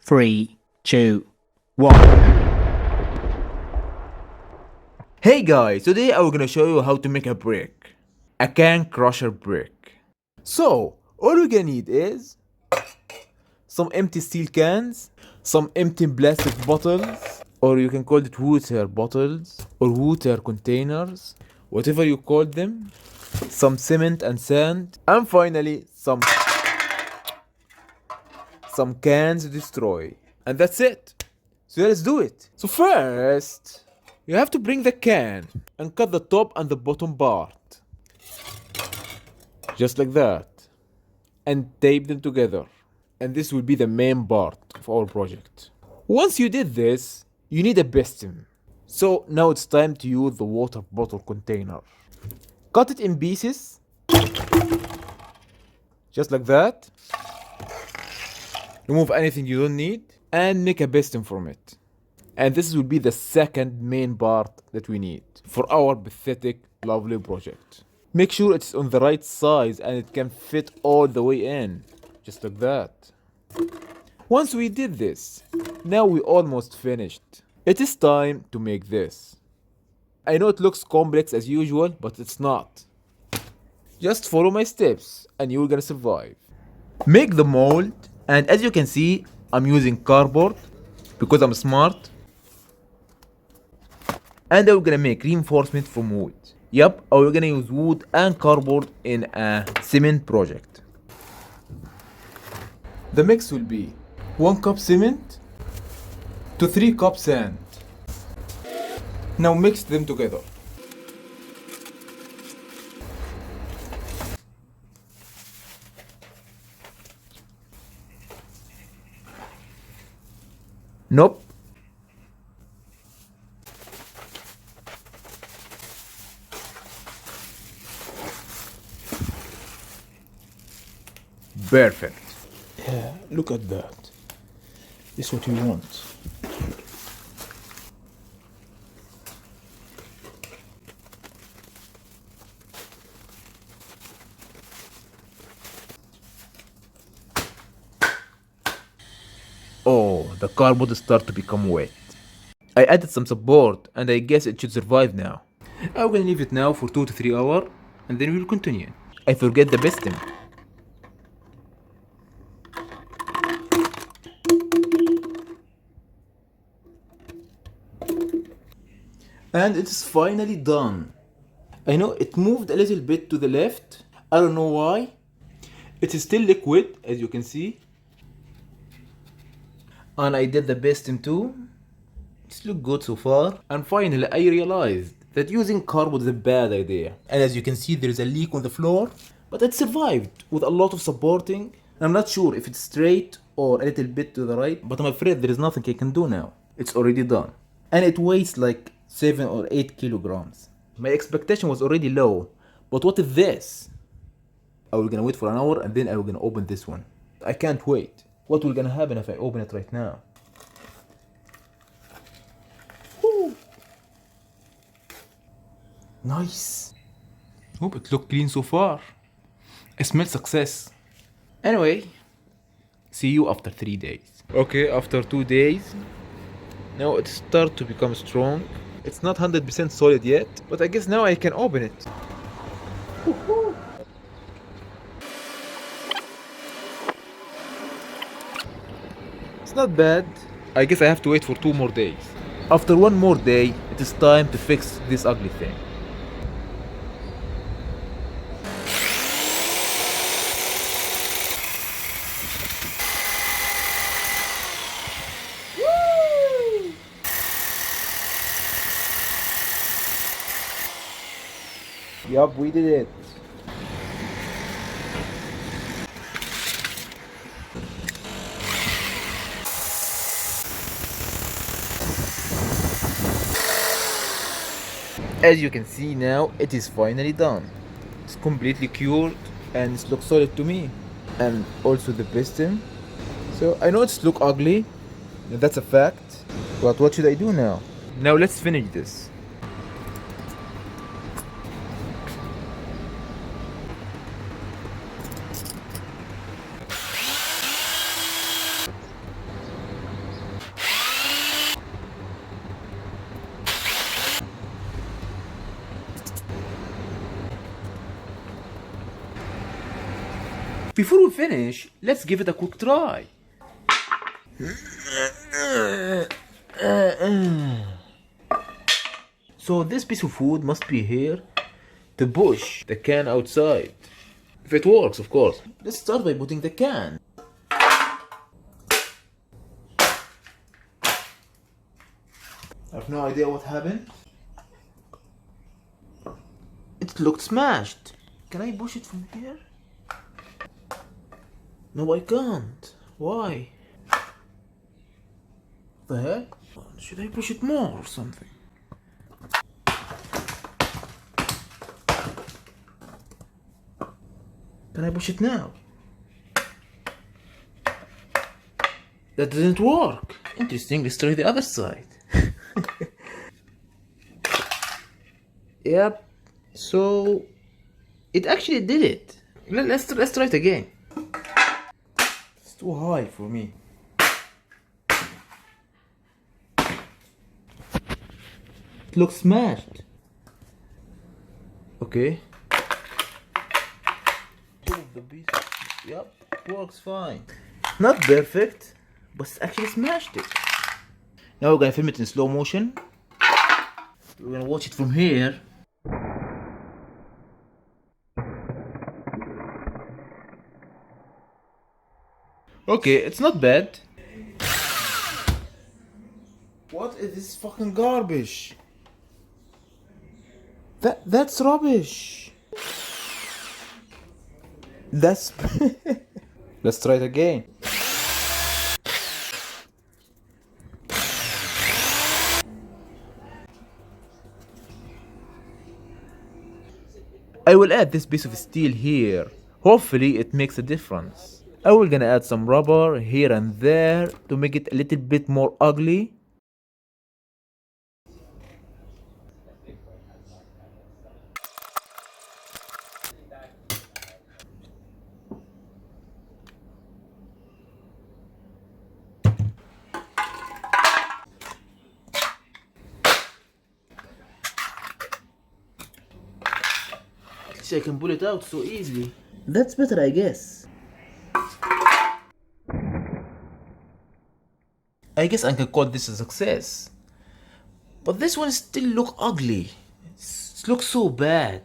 Three, two, one. Hey guys, today I'm gonna show you how to make a brick. A can crusher brick. So, all we're gonna need is some empty steel cans, some empty plastic bottles, or you can call it water bottles, or water containers, whatever you call them, some cement and sand, and finally some cans to destroy. And that's it. So let's do it. So first, you have to bring the can and cut the top and the bottom part. Just like that. And tape them together. And this will be the main part of our project. Once you did this, you need a piston. So now it's time to use the water bottle container. Cut it in pieces. Just like that. Remove anything you don't need and make a piston from it. And this will be the second main part that we need for our pathetic, lovely project. Make sure it's on the right size and it can fit all the way in. Just like that. Once we did this, now we almost finished. It is time to make this. I know it looks complex as usual, but it's not. Just follow my steps and you're gonna survive. Make the mold, and as you can see, I'm using cardboard because I'm smart. And I'm gonna make reinforcement from wood. Yup, we're gonna use wood and cardboard in a cement project. The mix will be 1 cup cement to 3 cups sand. Now mix them together. Nope. Perfect. Yeah, look at that. This is what we want. Oh, the cardboard start to become wet. I added some support and I guess it should survive now. I'm gonna leave it now for 2 to 3 hours and then we'll continue. I forget the piston. And it is finally done. I know it moved a little bit to the left. I don't know why. It is still liquid, as you can see. And I did the piston too. It's look good so far. And finally I realized that using cardboard is a bad idea. And as you can see, there is a leak on the floor. But it survived with a lot of supporting. I'm not sure if it's straight or a little bit to the right, but I'm afraid there is nothing I can do now. It's already done. And it weighs like 7 or 8 kilograms. My expectation was already low, but what is this? I will gonna wait for an hour and then I will gonna open this one. I can't wait. What will gonna happen if I open it right now? Woo. Nice. Hope it look clean so far. I smell success. Anyway, see you after 3 days. Okay, after 2 days. Now it start to become strong. It's not 100% solid yet, but I guess now I can open it. Woohoo. It's not bad. I guess I have to wait for 2 more days. After 1 more day, it is time to fix this ugly thing. Yup, we did it. As you can see now, it is finally done. It's completely cured and it looks solid to me. And also the piston. So I know it's look ugly, that's a fact. But what should I do now? Now let's finish this. Before we finish, let's give it a quick try. So this piece of wood must be here to push the can outside. If it works, of course. Let's start by putting the can. I have no idea what happened. It looked smashed. Can I push it from here? No, I can't. Why? The heck? Should I push it more or something? Can I push it now? That didn't work. Interesting, let's try the other side. Yep. So it actually did it. Let's try it again. It's too high for me. It looks smashed. Okay. Two of the pieces. Yep, works fine. Not perfect, but it's actually smashed it. Now we're gonna film it in slow motion. We're gonna watch it from here. Okay, it's not bad. What is this fucking garbage? That's rubbish. That's let's try it again. I will add this piece of steel here. Hopefully it makes a difference. I will gonna add some rubber here and there to make it a little bit more ugly. See, I can pull it out so easily. That's better, I guess. I guess I can call this a success. But this one still look ugly. It looks so bad.